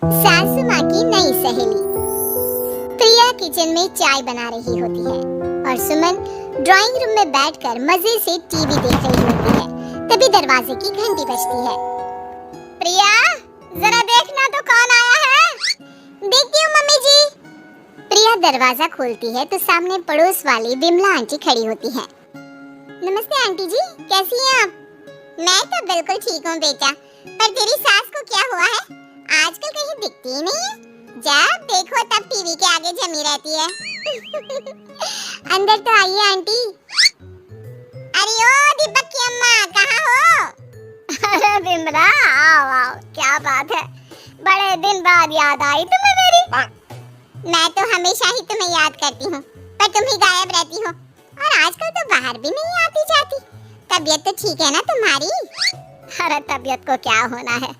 सासू माँ की नई सहेली। प्रिया किचन में चाय बना रही होती है और सुमन ड्राइंग रूम में बैठकर मजे से टीवी देख रही होती है। तभी दरवाजे की घंटी बजती है। प्रिया, जरा देखना तो कौन आया है। देखती हूँ मम्मी जी। प्रिया दरवाजा खोलती है तो सामने पड़ोस वाली विमला आंटी खड़ी होती है। नमस्ते आंटी जी, कैसी हैं आप? मैं तो बिल्कुल ठीक हूँ बेटा, पर तेरी सास को क्या हुआ है? आजकल कहीं दिखती ही नहीं है। जब देखो तब टीवी के आगे जमी रहती है। अंदर तो आइए आंटी। अरे ओ दीपक की अम्मा, कहाँ हो? अरे विमला, आओ आओ, क्या बात है, बड़े दिन बाद याद आई तुम्हें मेरी। मैं तो हमेशा ही तुम्हें याद करती हूँ, पर तुम ही गायब रहती हो और आजकल तो बाहर भी नहीं आती जाती। तबीयत तो ठीक है ना तुम्हारी? अरे तबीयत को क्या होना है,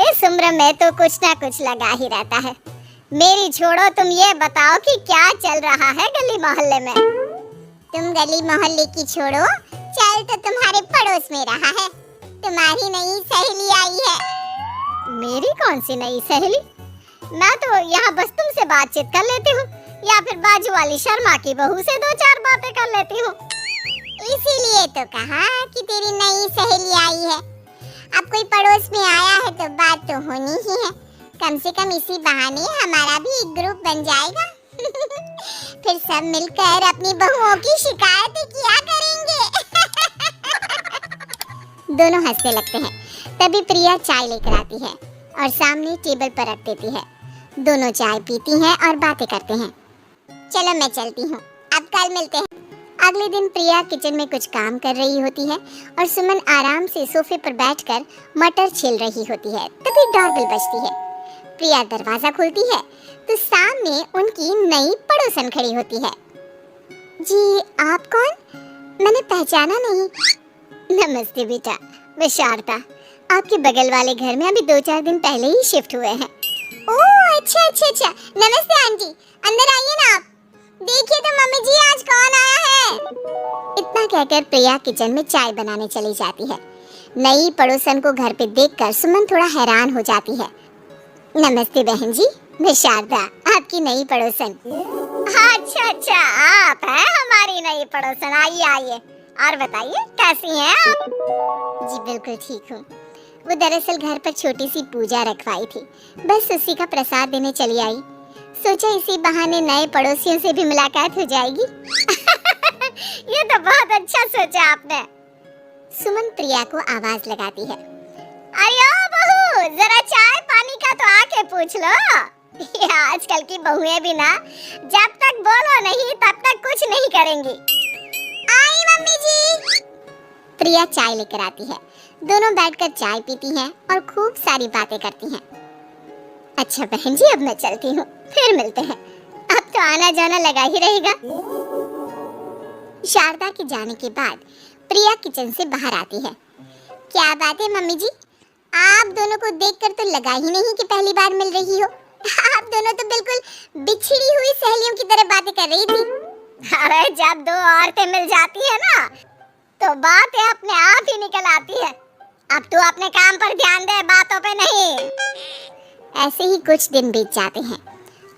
इस उम्र में तो कुछ ना कुछ लगा ही रहता है। मेरी छोड़ो, तुम ये बताओ कि क्या चल रहा है गली मोहल्ले में? तुम गली मोहल्ले की छोड़ो, चल तो तुम्हारे पड़ोस में रहा है। तुम्हारी नई सहेली आई है। मेरी कौन सी नई सहेली? मैं तो यहाँ बस तुमसे बातचीत कर लेती हूँ या फिर बाजू वाली शर्मा की बहू से दो चार बातें कर लेती हूँ। इसीलिए तो कहा कि तेरी नई सहेली आई है। अब कोई पड़ोस में आया है तो बात तो होनी ही है। कम से कम इसी बहाने हमारा भी एक ग्रुप बन जाएगा। फिर सब मिलकर अपनी बहुओं की शिकायतें किया करेंगे। दोनों हंसने लगते हैं। तभी प्रिया चाय लेकर आती है और सामने टेबल पर रख देती है। दोनों चाय पीती हैं और बातें करते हैं। चलो मैं चलती हूँ, अब कल मिलते हैं। अगले दिन प्रिया किचन में कुछ काम कर रही होती है और सुमन आराम से सोफे पर बैठकर मटर छील रही होती है। तभी डोरबेल बजती है। प्रिया दरवाजा खोलती है तो सामने उनकी नई पड़ोसन खड़ी होती है। जी, आप कौन? मैंने पहचाना नहीं। नमस्ते बेटा, मैं शारदा, आपके बगल वाले घर में अभी 2-4 दिन पहले ही शिफ्ट हुए हैं। ओह अच्छा अच्छा अच्छा, नमस्ते आंटी, अंदर आइए ना आप। देखिए तो मम्मी जी, आज कौन आया है? इतना कहकर प्रिया किचन में चाय बनाने चली जाती है। नई पड़ोसन को घर पे देखकर सुमन थोड़ा हैरान हो जाती है। नमस्ते बहन जी, मैं शारदा, आपकी नई पड़ोसन। अच्छा अच्छा, आप हैं हमारी नई पड़ोसन। आइए आइए, और बताइए कैसी हैं आप? जी बिल्कुल ठीक हूँ। वो दरअसल घर पर छोटी सी पूजा रखवाई थी, बस उसी का प्रसाद देने चली आई। सोचा इसी बहाने नए पड़ोसियों से भी मुलाकात हो जाएगी। ये तो बहुत अच्छा सोचा आपने। सुमन प्रिया को आवाज लगाती है। अरे ओ बहू, जरा चाय पानी का तो आके पूछ लो। ये आजकल की बहुएं भी ना, जब तक बोलो नहीं तब तक कुछ नहीं करेंगी। आई मम्मी जी। प्रिया चाय लेकर आती है। दोनों बैठकर चाय पीती हैं और खूब सारी बातें करती हैं। अच्छा बहन जी, अब मैं चलती हूँ, फिर मिलते हैं। अब तो आना जाना लगा ही रहेगा। शारदा के जाने के बाद प्रिया किचन से बाहर आती है। क्या बात है मम्मी जी, आप दोनों को देखकर तो लगा ही नहीं कि पहली बार मिल रही हो। आप दोनों तो बिल्कुल बिछड़ी हुई सहेलियों की तरह बातें कर रही थी। अरे जब दो औरतें मिल जाती है ना, तो बातें अपने आप ही निकल आती है। अब तू अपने काम पर ध्यान दे, बातों पे नहीं। ऐसे ही कुछ दिन बीत जाते हैं।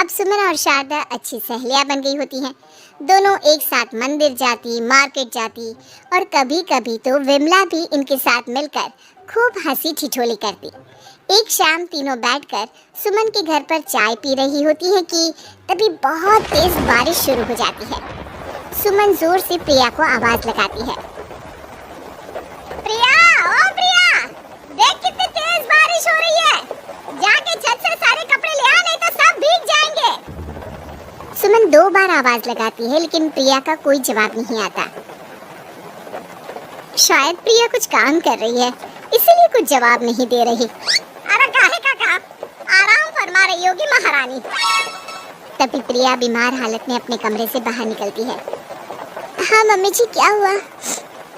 अब सुमन और शारदा अच्छी सहेलियां बन गई होती हैं। दोनों एक साथ मंदिर जाती, मार्केट जाती और कभी-कभी तो विमला भी इनके साथ मिलकर खूब हंसी ठिठोली करती। एक शाम तीनों बैठकर सुमन के घर पर चाय पी रही होती है कि तभी बहुत तेज बारिश शुरू हो जाती है। सुमन जोर से प्रिया को आवाज लगाती है। प्रिया, ओ प्रिया, देख कितनी तेज बारिश हो रही है। जाके छत से सारे कपड़े ले आ, नहीं तो सब भीग जाएंगे। सुमन 2 बार आवाज लगाती है लेकिन प्रिया का कोई जवाब नहीं आता। शायद प्रिया कुछ काम कर रही है, इसीलिए कुछ जवाब नहीं दे रही। अरे काहे का काम, आराम फरमा रही होगी महारानी। तभी प्रिया बीमार हालत में अपने कमरे से बाहर निकलती है। हाँ मम्मी जी, क्या हुआ?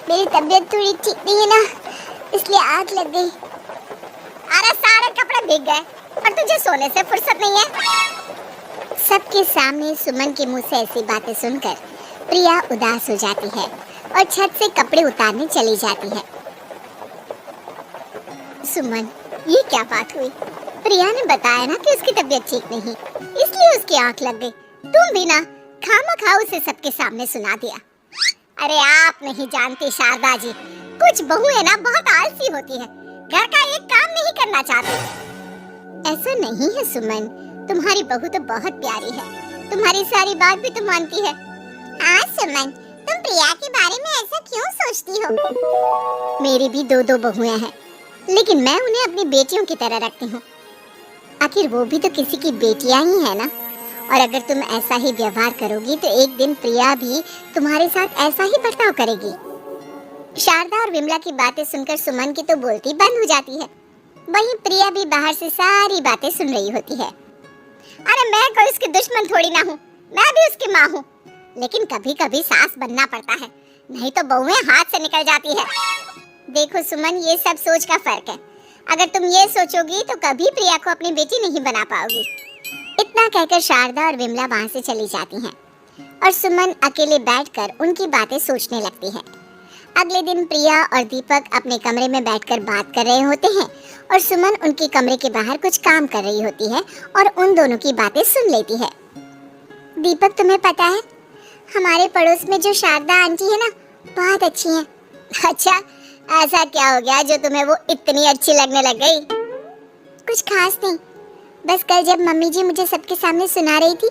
मेरी तबीयत थोड़ी ठीक नहीं है ना, इसलिए आग लग गई। अरे सारे कपड़े भीग गए और तुझे सोने से फुर्सत नहीं है। सबके सामने सुमन के मुंह से ऐसी बातें सुनकर प्रिया उदास हो जाती है और छत से कपड़े उतारने चली जाती है। सुमन, ये क्या बात हुई? प्रिया ने बताया ना कि उसकी तबीयत ठीक नहीं, इसलिए उसकी आंख लग गई। तुम भी ना खामखा उसे सबके सामने सुना दिया। अरे आप नहीं जानती शारदा जी, कुछ बहुएं ना बहुत आलसी होती है, घर का एक काम नहीं करना चाहती। ऐसा नहीं है सुमन, तुम्हारी बहू तो बहुत प्यारी है, तुम्हारी सारी बात भी तो मानती है। सुमन, तुम प्रिया के बारे में ऐसा क्यों सोचती हो? मेरी भी दो बहुएं हैं, लेकिन मैं उन्हें अपनी बेटियों की तरह रखती हूँ। आखिर वो भी तो किसी की बेटियां ही है ना। और अगर तुम ऐसा ही व्यवहार करोगी तो एक दिन प्रिया भी तुम्हारे साथ ऐसा ही बर्ताव करेगी। शारदा और विमला की बातें सुनकर सुमन की तो बोलती बंद हो जाती है। वहीं प्रिया भी बाहर से सारी बातें सुन रही होती है। अरे मैं कोई उसकी दुश्मन थोड़ी ना हूँ, मैं भी उसकी माँ हूँ, लेकिन कभी कभी सास बनना पड़ता है, नहीं तो बहुएं हाथ से निकल जाती है। देखो सुमन, ये सब सोच का फर्क है। अगर तुम ये सोचोगी तो कभी प्रिया को अपनी बेटी नहीं बना पाओगी। इतना कहकर शारदा और विमला वहाँ से चली जाती हैं और सुमन अकेले बैठकर उनकी बातें सोचने लगती है। अगले दिन प्रिया और दीपक अपने कमरे में बैठकर बात कर रहे होते हैं और सुमन उनके कमरे के बाहर कुछ काम कर रही होती है और उन दोनों की बातें सुन लेती है। दीपक, तुम्हें पता है हमारे पड़ोस में जो शारदा आंटी है ना, बहुत अच्छी है। अच्छा, ऐसा क्या हो गया जो तुम्हें वो इतनी अच्छी लगने लग गई? कुछ खास नहीं, बस कल जब मम्मी जी मुझे सबके सामने सुना रही थी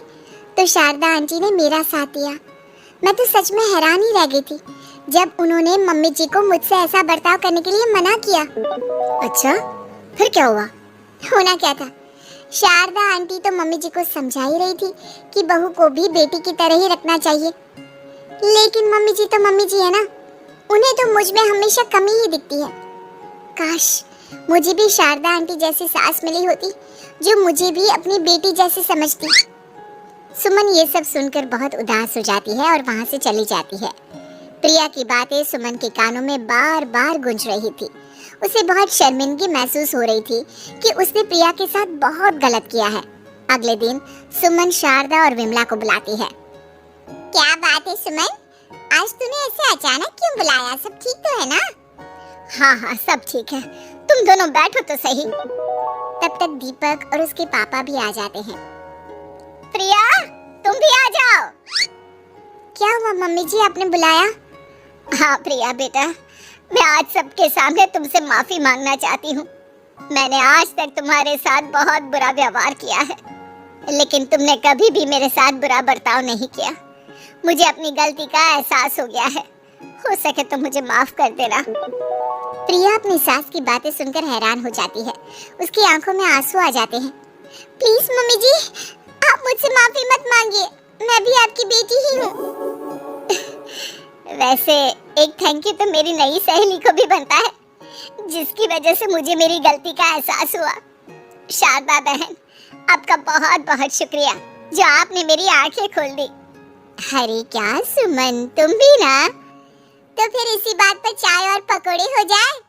तो शारदा आंटी ने मेरा साथ दिया। मैं तो सच में हैरान ही रह गई थी जब उन्होंने मम्मी जी को मुझसे ऐसा बर्ताव करने के लिए मना किया। अच्छा, फिर क्या हुआ? होना क्या था, शारदा आंटी तो मम्मी जी को समझा ही रही थी कि बहू को भी बेटी की तरह ही रखना चाहिए, लेकिन मम्मी जी तो मम्मी जी है ना, उन्हें तो मुझ में हमेशा कमी ही दिखती है। काश मुझे भी शारदा आंटी जैसी सास मिली होती जो मुझे भी अपनी बेटी जैसी समझती। सुमन ये सब सुनकर बहुत उदास हो जाती है और वहाँ से चली जाती है। प्रिया की बातें सुमन के कानों में बार बार गूंज रही थी। उसे बहुत शर्मिंदगी महसूस हो रही थी कि उसने प्रिया के साथ बहुत गलत किया है। अगले दिन सुमन शारदा और विमला को बुलाती है। क्या बात है सुमन, आज तूने ऐसे अचानक क्यों बुलाया? सब ठीक तो है ना? हाँ, सब ठीक है, तुम दोनों बैठो तो सही। तब तक दीपक और उसके पापा भी आ जाते हैं। प्रिया, तुम भी आ जाओ। क्या हुआ मम्मी जी, आपने बुलाया? हाँ प्रिया बेटा, मैं आज सबके सामने तुमसे माफी मांगना चाहती हूँ। मैंने आज तक तुम्हारे साथ बहुत बुरा व्यवहार किया है, लेकिन तुमने कभी भी मेरे साथ बुरा बर्ताव नहीं किया। मुझे अपनी गलती का एहसास हो गया है, हो सके तो मुझे माफ कर देना। प्रिया अपनी सास की बातें सुनकर हैरान हो जाती है, उसकी आंखों में आंसू आ जाते हैं। प्लीज मम्मी जी, आप मुझसे माफी मत मांगिए, मैं भी आपकी बेटी ही हूँ। वैसे एक थैंक यू तो मेरी नई सहेली को भी बनता है, जिसकी वजह से मुझे मेरी गलती का एहसास हुआ। शारदा बहन, आपका बहुत बहुत शुक्रिया जो आपने मेरी आंखें खोल दी। अरे क्या सुमन, तुम भी ना? तो फिर इसी बात पर चाय और पकोड़े हो जाए।